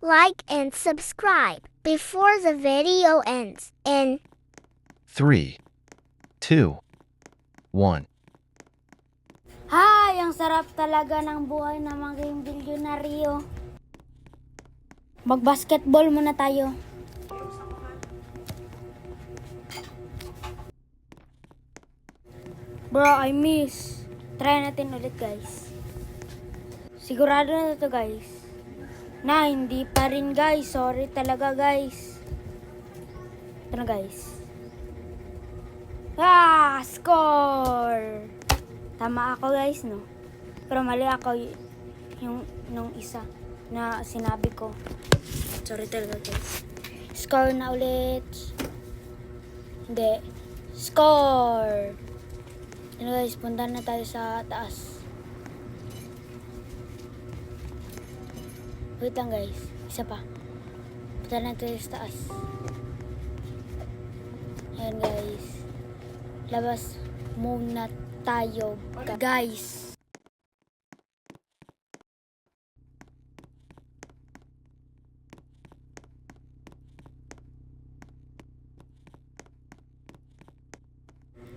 like and subscribe before the video ends. In 3, 2, 1. Hay! Ang sarap talaga ng buhay na maging bilyonaryo. Mag-basketball muna tayo. Bro, I miss. Try natin ulit, guys. Sigurado na to, guys. Na, hindi pa rin, guys. Sorry talaga, guys. Ito na, guys. Score! Tama ako, guys, no? Pero mali ako yung nung isa na sinabi ko. Sorry talaga, guys. Score na ulit. Hindi. Score! Ano, guys, punta na tayo sa taas. Wait lang, guys. Isa pa. Punta na tayo sa taas. Ayan, guys. Labas muna tayo, guys.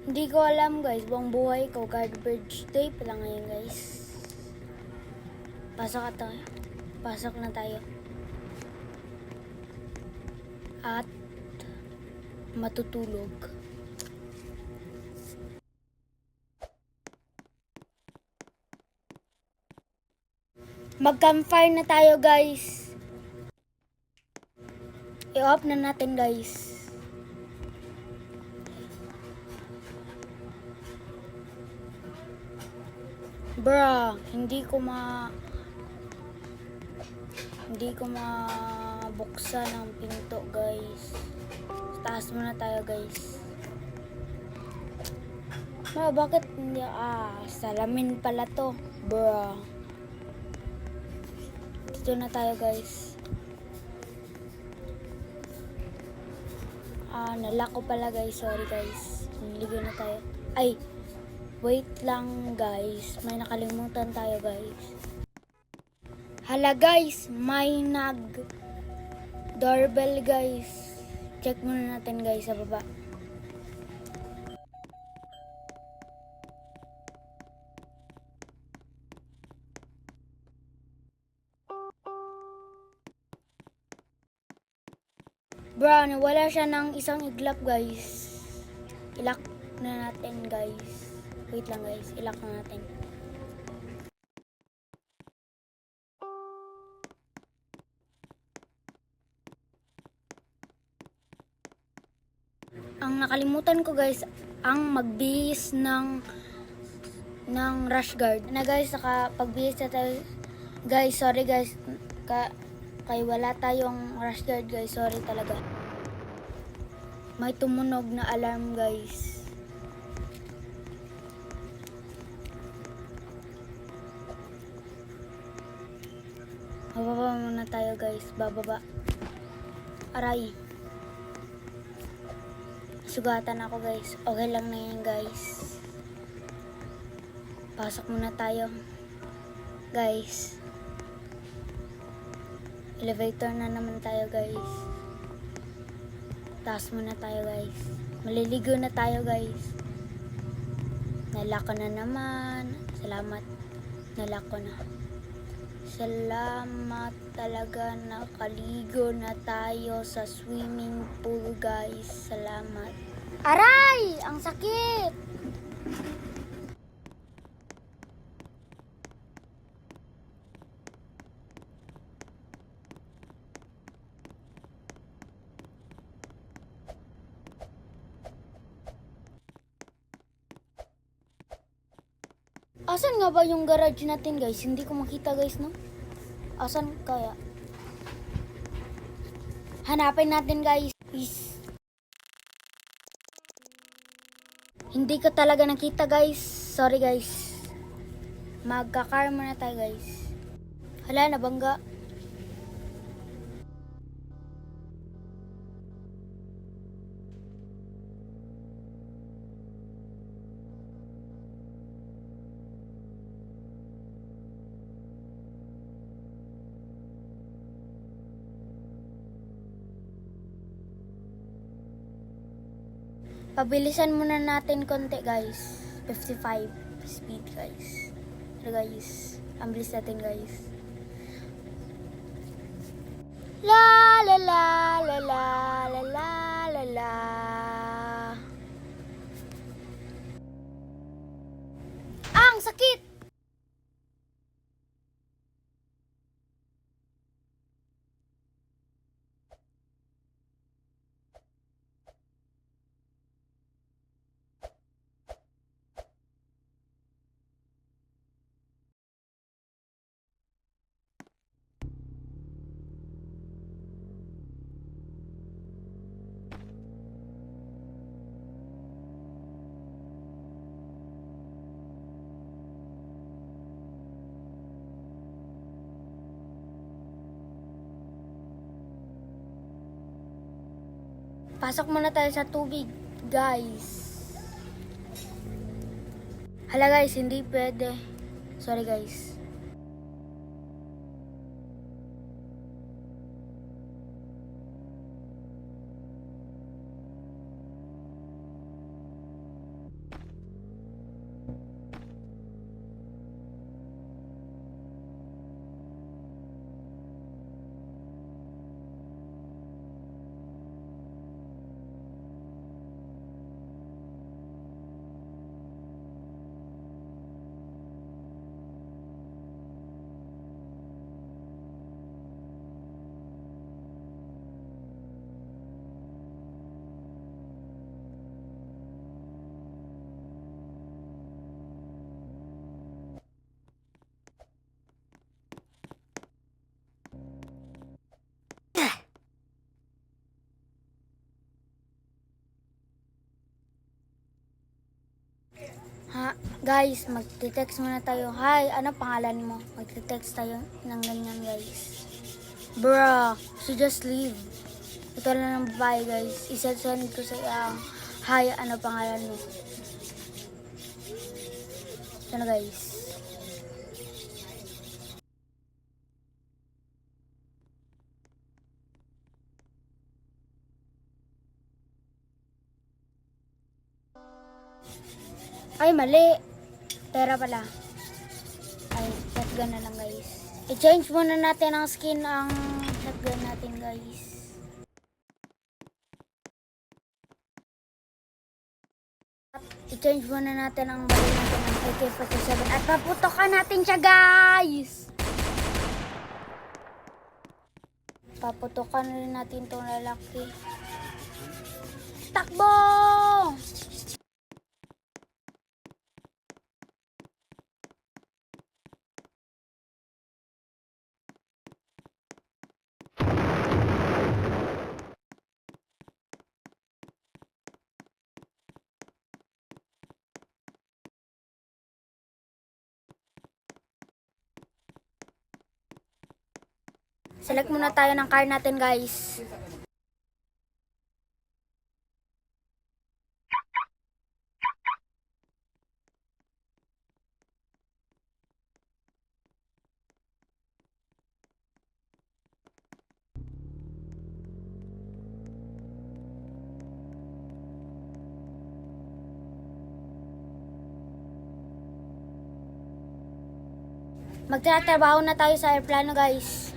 Hindi ko alam, guys, buong buhay ko, garbage day pa lang ngayon, guys. Pasok na tayo. At matutulog. Mag-campfire na tayo, guys. I-off na natin, guys. Bruh, hindi ko mabuksan ang pinto, guys. Taas muna tayo, guys. Bakit hindi? Salamin pala to. Bruh. Dito na tayo, guys. Nalako pala, guys. Sorry, guys. Niligo na tayo. Ay, wait lang, guys. May nakalimutan tayo, guys. Hala, guys. May doorbell, guys. Check muna natin, guys, sa baba. Bro, nawala siya ng isang iglap, guys. Ilak na natin, guys. Wait lang, guys. Ilak na natin. Ang nakalimutan ko, guys, ang magbihis ng rush guard. Na, guys, nakapagbihis na tayo. Guys, sorry, guys. Kay wala tayong rush guard, guys. Sorry talaga. May tumunog na alarm, guys. Bababa muna tayo, guys. Bababa. Aray. Sugatan ako, guys. Okay lang na yan, guys. Pasok muna tayo. Guys. Elevator na naman tayo, guys. Taas muna tayo, guys. Maliligo na tayo, guys. Nalako na naman. Salamat. Nalako na. Salamat talaga, nakaligo na tayo sa swimming pool, guys. Salamat. Aray! Ang sakit! Asan nga ba yung garage natin, guys? Hindi ko makita, guys, no? Asan kaya? Hanapin natin, guys. Hindi ko talaga nakita, guys. Sorry, guys. Magka-car muna tayo, guys. Hala, nabangga. Pabilisan muna natin konti guys. 55 speed guys. Pero guys, ang bilis natin guys. La la la la la la la la la. Ang sakit! Pasok muna tayo sa tubig, guys. Hala guys, hindi pwede. Sorry guys. Ha, guys, magte-text muna tayo. Hi, ano pangalan mo? Magte-text tayo ng ganyan, guys. Bruh, she just leave. Ito lang ng babae, guys. Isasend ko sa iya. Hi, ano pangalan mo? Ito na, guys. Ay, mali. Pera pala. Ay, shotgun na lang guys. I-change muna natin ang skin ang shotgun natin guys. I-change muna natin ang baril natin ng AK-47 at paputokan natin siya guys. Paputokan rin natin itong lalaki. Takbo! Select muna tayo ng car natin guys. Magtatrabaho na tayo sa aeroplano guys.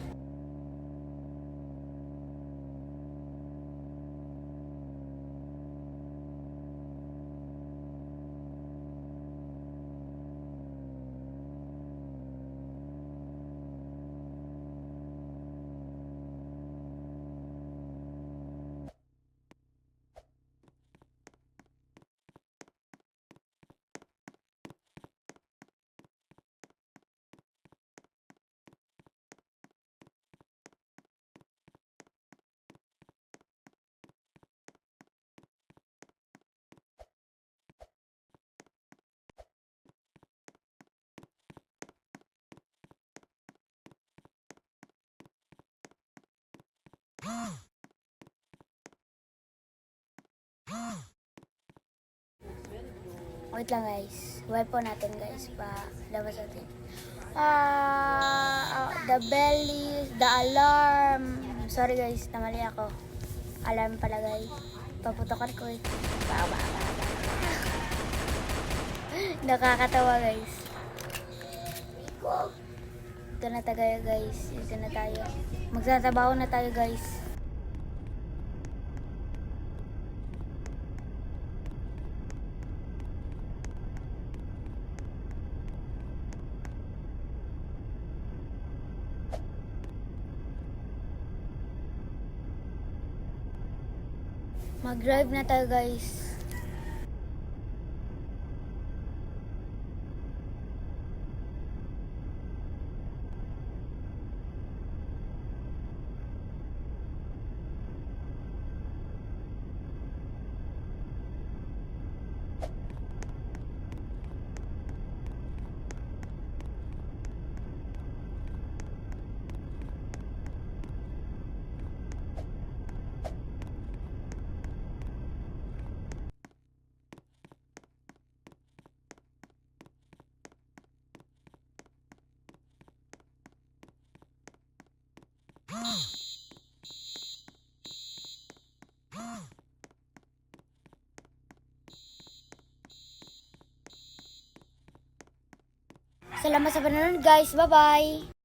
Wait lang guys. Weapon natin guys. Labas natin. The belly, the alarm. Sorry guys, namali ako. Alarm pala guys. paputokan ko eh. Nakakatawa guys. Ito na tayo guys. Ito na tayo. Magtatrabaho na tayo guys. Mag-drive na tayo guys. Salamat sa panonood guys. Bye-bye!